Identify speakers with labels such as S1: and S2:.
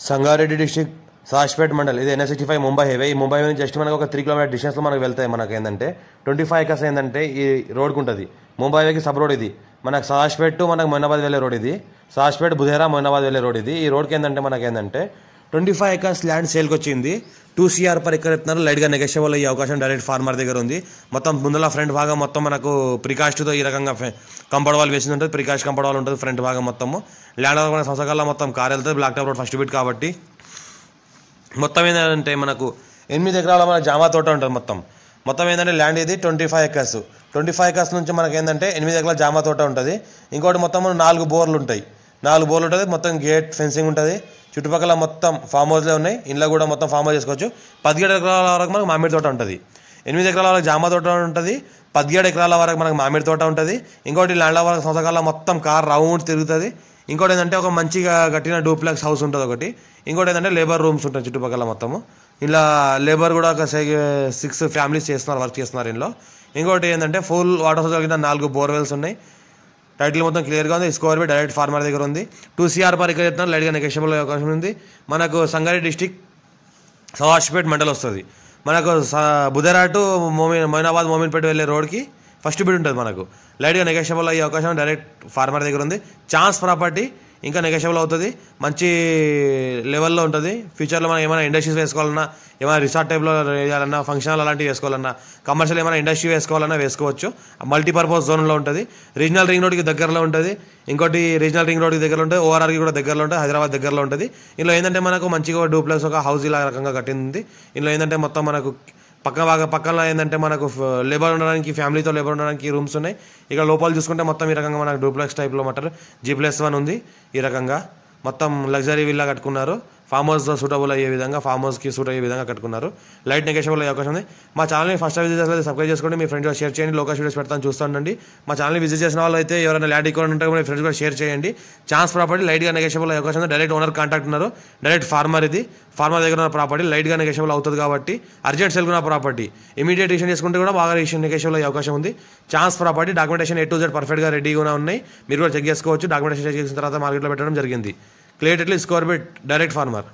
S1: Sangareddy district సాష్పేట్ mandal ఇది NH65 Mumbai highway. ఈ Mumbai highway just మనకు ఒక 3 కిలోమీటర్ డిస్టెన్స్లో మనకు వెళ్తాయి. మనకు ఏంటంటే 25 ఎకర్స్ ఏంటంటే ఈ రోడ్కు ఉంటుంది. ముంబై హైవేకి సబ్ రోడ్ ఇది. మనకు సాష్పేట్ టు మనకు మొయినాబాద్ వెళ్ళే రోడ్ ఇది. సాష్పేట్ బుధేరా మొయినాబాద్ వెళ్ళే రోడ్ ఇది. ఈ రోడ్కి ఏంటంటే మనకి ఏంటంటే 25 ఎకర్స్ ల్యాండ్ సేల్కి వచ్చింది. 2 CR పర్ ఎకర్ ఇస్తున్నారు. లైట్గా నెగోషియబుల్ అయ్యే అవకాశం డైరెక్ట్ ఫార్మర్ దగ్గర ఉంది. మొత్తం ముందల ఫ్రంట్ భాగం మొత్తం మనకు ప్రికాస్ట్తో ఈ రకంగా కంపౌండ్ వాల్ వేసింది ఉంటుంది. ప్రికాస్ట్ కంపౌండ్ వాల్ ఉంటుంది ఫ్రంట్ భాగం మొత్తము. ల్యాండ్ మన సంవత్సరాల మొత్తం కార్ వెళ్తుంది. Black top road first bit కాబట్టి మొత్తం ఏంటంటే మనకు 8 ఎకరాల మన జామా తోట ఉంటుంది. మొత్తం ఏంటంటే ల్యాండ్ ఇది 25 ఎకర్స్. 25 ఎకర్స్ నుంచి మనకి ఏంటంటే 8 ఎకరాల జామా తోట ఉంటుంది. ఇంకోటి మొత్తం 4 బోర్లు ఉంటాయి. 4 బోర్లు ఉంటుంది. మొత్తం గేట్ ఫెన్సింగ్ ఉంటుంది. చుట్టుపక్కల మొత్తం ఫామ్ హౌస్లే ఉన్నాయి. ఇంట్లో కూడా మొత్తం ఫామ్ హౌస్ చేసుకోవచ్చు. 17 ఎకరాల వరకు మనకు మామిడి తోట ఉంటుంది. 8 ఎకరాల వరకు జామా తోట ఉంటుంది. 17 ఎకరాల వరకు మనకు మామిడి తోట ఉంటుంది. ఇంకోటి ల్యాండ్ల వరకు సంవత్సరాల మొత్తం కార్ రౌండ్ తిరుగుతుంది. ఇంకోటి ఏంటంటే ఒక మంచిగా కట్టిన డూప్లెక్స్ హౌస్ ఉంటుంది ఒకటి. ఇంకోటి ఏంటంటే లేబర్ రూమ్స్ ఉంటాయి చుట్టుపక్కల మొత్తము. ఇలా లేబర్ కూడా ఒక 6 ఫ్యామిలీస్ చేస్తున్నారు, వర్క్ చేస్తున్నారు ఇంట్లో. ఇంకోటి ఏంటంటే ఫుల్ వాటర్ సోర్స్ కలిగిన 4 బోర్వెల్స్ ఉన్నాయి. టైటిల్ మొత్తం క్లియర్గా ఉంది. స్కోర్ బి డైరెక్ట్ ఫార్మర్ దగ్గర ఉంది. 2 CR పర్ ఎకర్ చెప్తున్నారు. లైట్గా నెగోషియబుల్ అవకాశం ఉంది. మనకు సంగారెడ్డి డిస్ట్రిక్ట్ సాష్పేట్ మండల్ వస్తుంది. మనకు బుధేరా టు మొయినాబాద్ మోమిన్పేట వెళ్ళే రోడ్కి ఫస్ట్ బిడ్ ఉంటుంది. మనకు లైట్గా నెగోషియబుల్ అయ్యే అవకాశం డైరెక్ట్ ఫార్మర్ దగ్గర ఉంది. ఛాన్స్ ప్రాపర్టీ ఇంకా నెగోషియబుల్ అవుతుంది. మంచి లెవెల్లో ఉంటుంది. ఫ్యూచర్లో మనం ఏమైనా ఇండస్ట్రీస్ వేసుకోవాలన్నా, ఏమైనా రిసార్ట్ టైప్లో వేయాలన్నా, ఫంక్షన్ అలాంటివి వేసుకోవాలన్నా, కమర్షియల్ ఏమైనా ఇండస్ట్రీ వేసుకోవాలన్నా వేసుకోవచ్చు. మల్టీపర్పస్ జోన్లో ఉంటుంది. రీజనల్ రింగ్ రోడ్కి దగ్గరలో ఉంటుంది. ఇంకోటి రీజనల్ రింగ్ రోడ్కి దగ్గరలో ఉంటుంది. ORRకి కూడా దగ్గరలో ఉంటుంది. హైదరాబాద్ దగ్గరలో ఉంటుంది. ఇందులో ఏంటంటే మనకు మంచిగా డూప్లెక్స్ ఒక హౌస్ ఇలా రకంగా కట్టింది. ఇందులో ఏంటంటే మొత్తం మనకు పక్కన ఏంటంటే మనకు లేబర్ ఉండడానికి, ఫ్యామిలీతో లేబర్ ఉండడానికి రూమ్స్ ఉన్నాయి. ఇక్కడ లోపల చూసుకుంటే మొత్తం ఈ రకంగా మనకు డూప్లెక్స్ టైప్లో మటర్ G+1 ఉంది. ఈ రకంగా మొత్తం లగ్జరీ విల్లా కట్టుకున్నారు. ఫామ్ హౌస్ సూటబుల్ అయ్యే విధంగా, ఫామ్ హౌస్కి సూట్ అయ్యే విధంగా కట్టుకున్నారు. లైట్ నెగోషియబుల్ అయ్యే అవకాశం ఉంది. మా ఛానల్ని ఫస్ట్ విజిట్ చేసి సబ్స్క్రైబ్ చేసుకోండి. మీ ఫ్రెండ్స్ షేర్ చేయండి. లోకల్ వీడియోస్ పెడతాను చూస్తుండండి. మా ఛానల్ని విజిట్ చేసిన వాళ్ళు అయితే ఎవరైనా ల్యాండ్ ఈక్వల్ ఉంటే మీ ఫ్రెండ్స్ కూడా షేర్ చేయండి. ఛాన్స్ ప్రాపర్టీ లైట్గా నెగోషియబుల్ అయ్యే అవకాశం ఉంది. డైరెక్ట్ ఓనర్ కాంటాక్ట్ ఉన్నారు. డైరెక్ట్ ఫార్మర్ ఇది. ఫార్మర్ దగ్గర ఉన్న ప్రాపర్టీ లైట్గా నెగోషియబుల్ అవుతుంది కాబట్టి అర్జెంట్ సెల్ ఉన్న ప్రాపర్టీ ఇమీడియట్ రిజిస్ట్రేషన్ చేసుకుంటే కూడా బాగా నెగోషియబుల్ అయ్యే అవకాశం ఉంది. Chance property documentation A to Z పర్ఫెక్ట్గా రెడీగా ఉన్నాయి. మీరు కూడా చెక్ చేసుకోవచ్చు. డాక్యుమెంటేషన్ చెక్ చేసిన తర్వాత మార్కెట్లో పెట్టడం జరిగింది. Clear score bit direct farmer.